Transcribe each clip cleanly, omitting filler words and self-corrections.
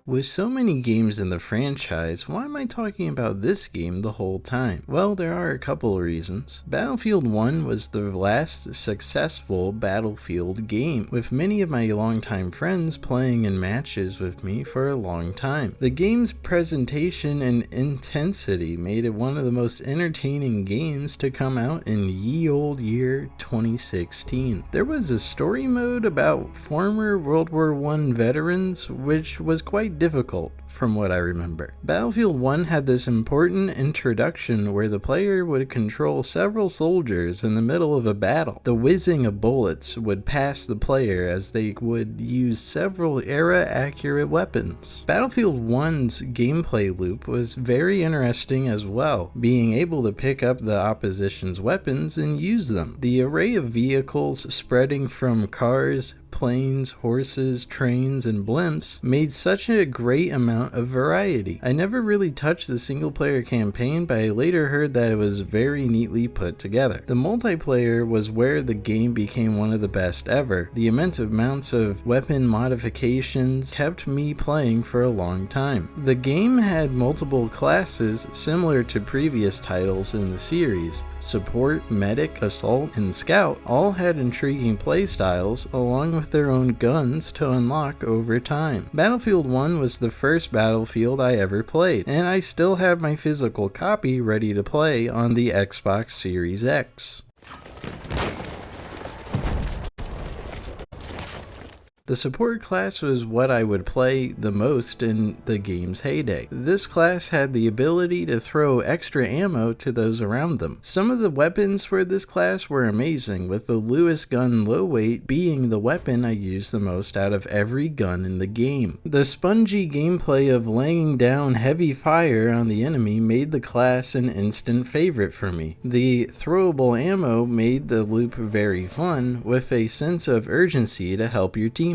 With so many games in the franchise, why am I talking about this game the whole time? Well, there are a couple of reasons. Battlefield 1 was the last successful Battlefield game, with many of my longtime friends playing in matches with me for a long time. The game's presentation and intensity made it one of the most entertaining games to come out in ye old year 2016. There was a story mode about former World War I veterans, which was quite difficult from what I remember. Battlefield 1 had this important introduction where the player would control several soldiers in the middle of a battle. The whizzing of bullets would pass the player as they would use several era-accurate weapons. Battlefield 1's gameplay loop was very interesting as well, being able to pick up the opposition's weapons and use them. The array of vehicles spreading from cars, planes, horses, trains, and blimps made such a great amount of variety. I never really touched the single player campaign, but I later heard that it was very neatly put together. The multiplayer was where the game became one of the best ever. The immense amounts of weapon modifications kept me playing for a long time. The game had multiple classes similar to previous titles in the series. Support, medic, assault, and scout all had intriguing playstyles along with their own guns to unlock over time. Battlefield 1 was the first Battlefield I ever played, and I still have my physical copy ready to play on the Xbox Series X. The support class was what I would play the most in the game's heyday. This class had the ability to throw extra ammo to those around them. Some of the weapons for this class were amazing, with the Lewis gun low weight being the weapon I used the most out of every gun in the game. The spongy gameplay of laying down heavy fire on the enemy made the class an instant favorite for me. The throwable ammo made the loop very fun, with a sense of urgency to help your teammates.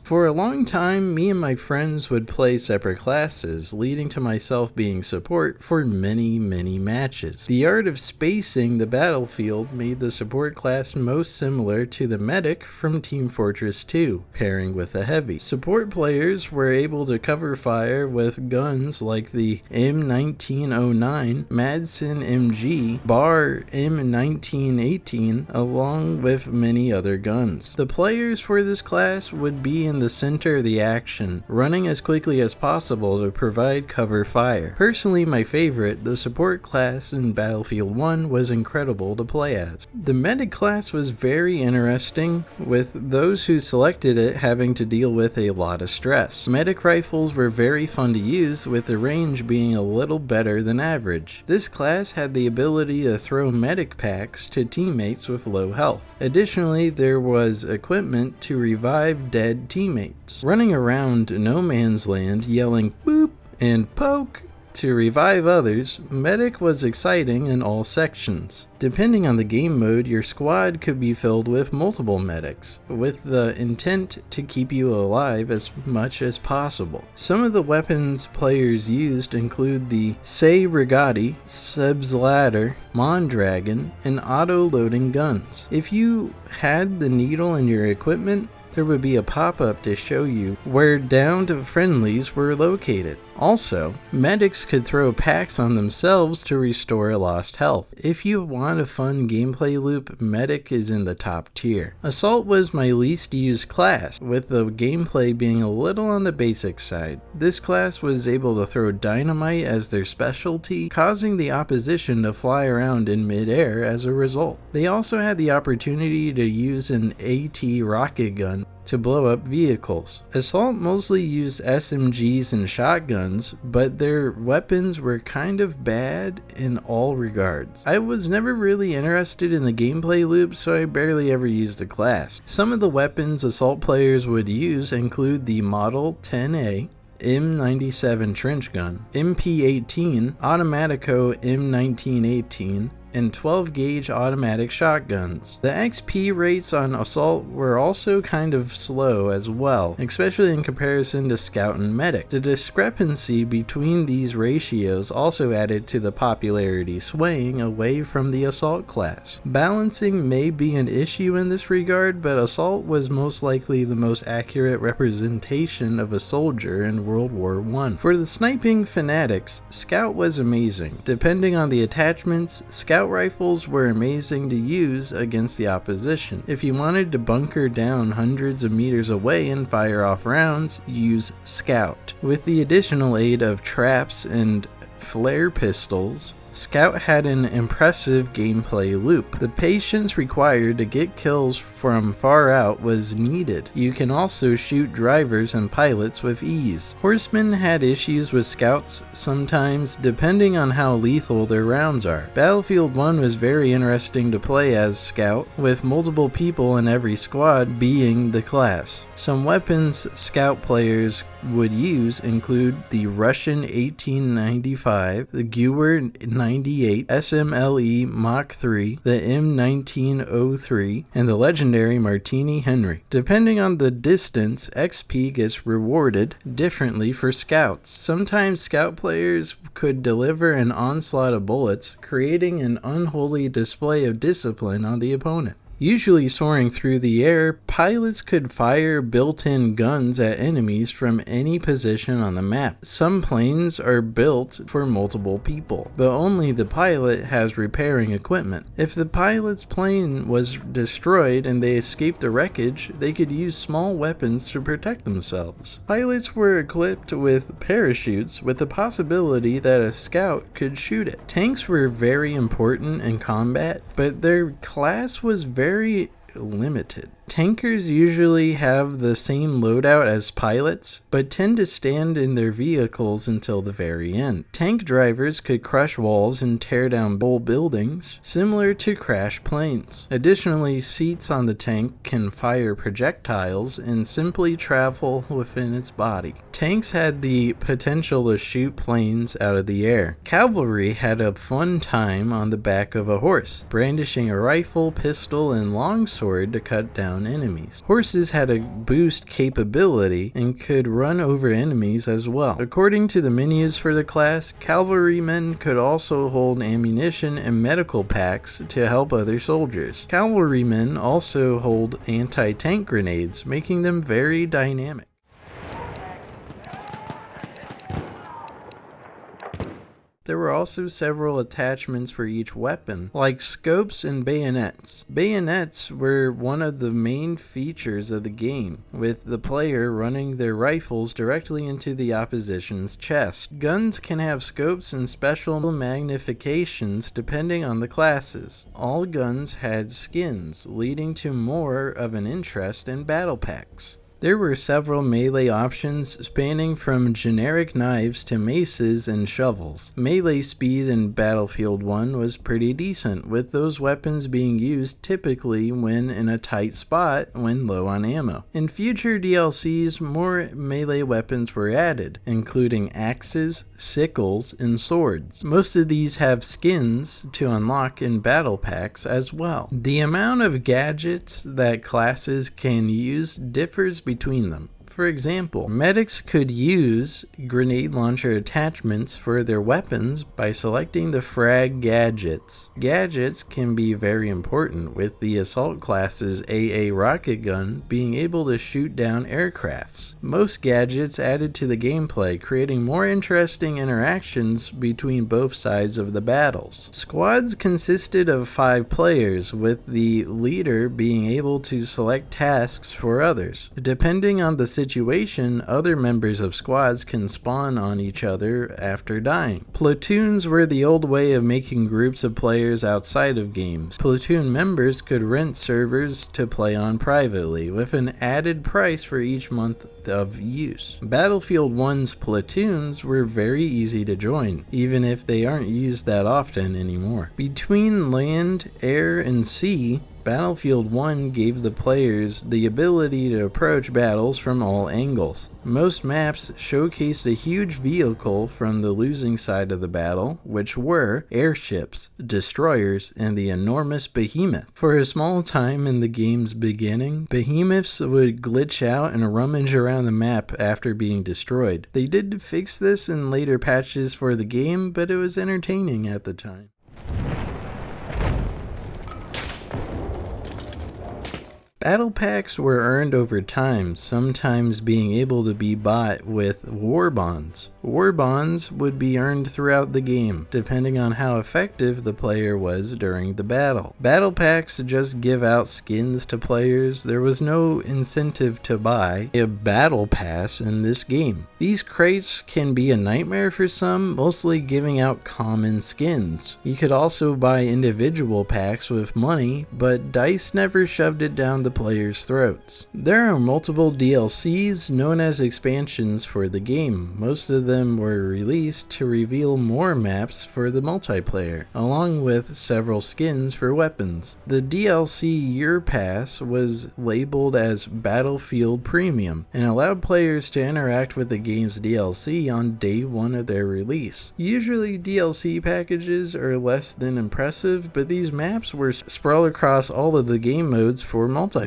For a long time, me and my friends would play separate classes, leading to myself being support for many matches. The art of spacing the battlefield made the support class most similar to the medic from Team Fortress 2, pairing with a heavy. Support players were able to cover fire with guns like the M1909, Madsen MG, Bar M1918, along with many other guns. The players for this class would be in the center of the action, running as quickly as possible to provide cover fire. Personally, my favorite, the support class in Battlefield 1, was incredible to play as. The medic class was very interesting, with those who selected it having to deal with a lot of stress. Medic rifles were very fun to use, with the range being a little better than average. This class had the ability to throw medic packs to teammates with low health. Additionally, there was equipment to revive dead teammates. Running around no man's land yelling boop and poke to revive others, medic was exciting in all sections. Depending on the game mode, your squad could be filled with multiple medics, with the intent to keep you alive as much as possible. Some of the weapons players used include the Rigotti, Selbladder, Mondragon, and auto-loading guns. If you had the needle in your equipment, there would be a pop-up to show you where downed friendlies were located. Also, medics could throw packs on themselves to restore lost health. If you want a fun gameplay loop, medic is in the top tier. Assault was my least used class, with the gameplay being a little on the basic side. This class was able to throw dynamite as their specialty, causing the opposition to fly around in mid-air as a result. They also had the opportunity to use an AT rocket gun to blow up vehicles. Assault mostly used SMGs and shotguns, but their weapons were kind of bad in all regards. I was never really interested in the gameplay loop, so I barely ever used the class. Some of the weapons Assault players would use include the Model 10A, M97 trench gun, MP18, Automatico M1918, and 12-gauge automatic shotguns. The XP rates on Assault were also kind of slow as well, especially in comparison to Scout and Medic. The discrepancy between these ratios also added to the popularity swaying away from the Assault class. Balancing may be an issue in this regard, but Assault was most likely the most accurate representation of a soldier in World War I. For the sniping fanatics, Scout was amazing. Depending on the attachments, Scout rifles were amazing to use against the opposition. If you wanted to bunker down hundreds of meters away and fire off rounds, use Scout. With the additional aid of traps and flare pistols, Scout had an impressive gameplay loop. The patience required to get kills from far out was needed. You can also shoot drivers and pilots with ease. Horsemen had issues with Scouts sometimes, depending on how lethal their rounds are. Battlefield 1 was very interesting to play as Scout, with multiple people in every squad being the class. Some weapons Scout players would use include the Russian 1895, the Gewher 98, SMLE Mach 3, the M1903, and the legendary Martini Henry. Depending on the distance, XP gets rewarded differently for Scouts. Sometimes Scout players could deliver an onslaught of bullets, creating an unholy display of discipline on the opponent. Usually soaring through the air, pilots could fire built-in guns at enemies from any position on the map. Some planes are built for multiple people, but only the pilot has repairing equipment. If the pilot's plane was destroyed and they escaped the wreckage, they could use small weapons to protect themselves. Pilots were equipped with parachutes with the possibility that a scout could shoot it. Tanks were very important in combat, but their class was very limited. Tankers usually have the same loadout as pilots, but tend to stand in their vehicles until the very end. Tank drivers could crush walls and tear down whole buildings, similar to crash planes. Additionally, seats on the tank can fire projectiles and simply travel within its body. Tanks had the potential to shoot planes out of the air. Cavalry had a fun time on the back of a horse, brandishing a rifle, pistol, and longsword to cut down enemies. Horses had a boost capability and could run over enemies as well. According to the menus for the class, cavalrymen could also hold ammunition and medical packs to help other soldiers. Cavalrymen also hold anti-tank grenades, making them very dynamic. There were also several attachments for each weapon, like scopes and bayonets. Bayonets were one of the main features of the game, with the player running their rifles directly into the opposition's chest. Guns can have scopes and special magnifications depending on the classes. All guns had skins, leading to more of an interest in battle packs. There were several melee options spanning from generic knives to maces and shovels. Melee speed in Battlefield 1 was pretty decent, with those weapons being used typically when in a tight spot when low on ammo. In future DLCs, more melee weapons were added, including axes, sickles, and swords. Most of these have skins to unlock in battle packs as well. The amount of gadgets that classes can use differs between them. For example, medics could use grenade launcher attachments for their weapons by selecting the frag gadgets. Gadgets can be very important, with the assault class's AA rocket gun being able to shoot down aircrafts. Most gadgets added to the gameplay, creating more interesting interactions between both sides of the battles. Squads consisted of 5 players, with the leader being able to select tasks for others. Depending on the situation, other members of squads can spawn on each other after dying. Platoons were the old way of making groups of players outside of games. Platoon members could rent servers to play on privately, with an added price for each month of use. Battlefield 1's platoons were very easy to join, even if they aren't used that often anymore. Between land, air, and sea, Battlefield 1 gave the players the ability to approach battles from all angles. Most maps showcased a huge vehicle from the losing side of the battle, which were airships, destroyers, and the enormous behemoth. For a small time in the game's beginning, behemoths would glitch out and rummage around the map after being destroyed. They did fix this in later patches for the game, but it was entertaining at the time. Battle packs were earned over time, sometimes being able to be bought with war bonds. War bonds would be earned throughout the game, depending on how effective the player was during the battle. Battle packs just give out skins to players. There was no incentive to buy a battle pass in this game. These crates can be a nightmare for some, mostly giving out common skins. You could also buy individual packs with money, but DICE never shoved it down the players' throats. There are multiple DLCs known as expansions for the game. Most of them were released to reveal more maps for the multiplayer, along with several skins for weapons. The DLC Year Pass was labeled as Battlefield Premium and allowed players to interact with the game's DLC on day one of their release. Usually DLC packages are less than impressive, but these maps were sprawled across all of the game modes for multiplayer.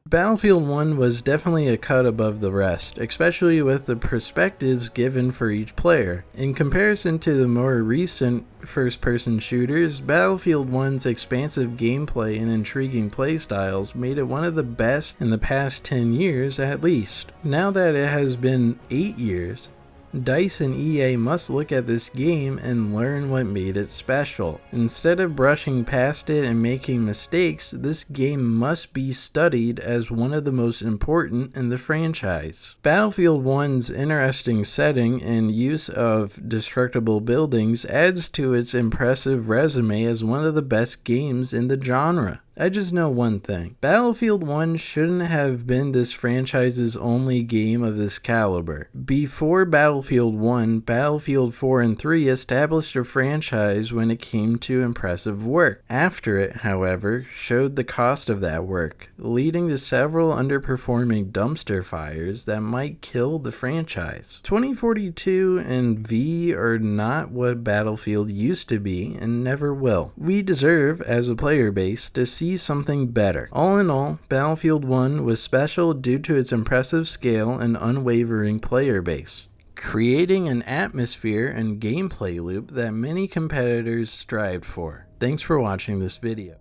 Battlefield 1 was definitely a cut above the rest, especially with the perspectives given for each player. In comparison to the more recent first-person shooters, Battlefield 1's expansive gameplay and intriguing playstyles made it one of the best in the past 10 years at least. Now that it has been 8 years, DICE and EA must look at this game and learn what made it special. Instead of brushing past it and making mistakes, this game must be studied as one of the most important in the franchise. Battlefield 1's interesting setting and use of destructible buildings adds to its impressive resume as one of the best games in the genre. I just know one thing. Battlefield 1 shouldn't have been this franchise's only game of this caliber. Before Battlefield 1, Battlefield 4 and 3 established a franchise when it came to impressive work. After it, however, showed the cost of that work, leading to several underperforming dumpster fires that might kill the franchise. 2042 and V are not what Battlefield used to be and never will. We deserve, as a player base, to see something better. All in all, Battlefield 1 was special due to its impressive scale and unwavering player base, creating an atmosphere and gameplay loop that many competitors strived for. Thanks for watching this video.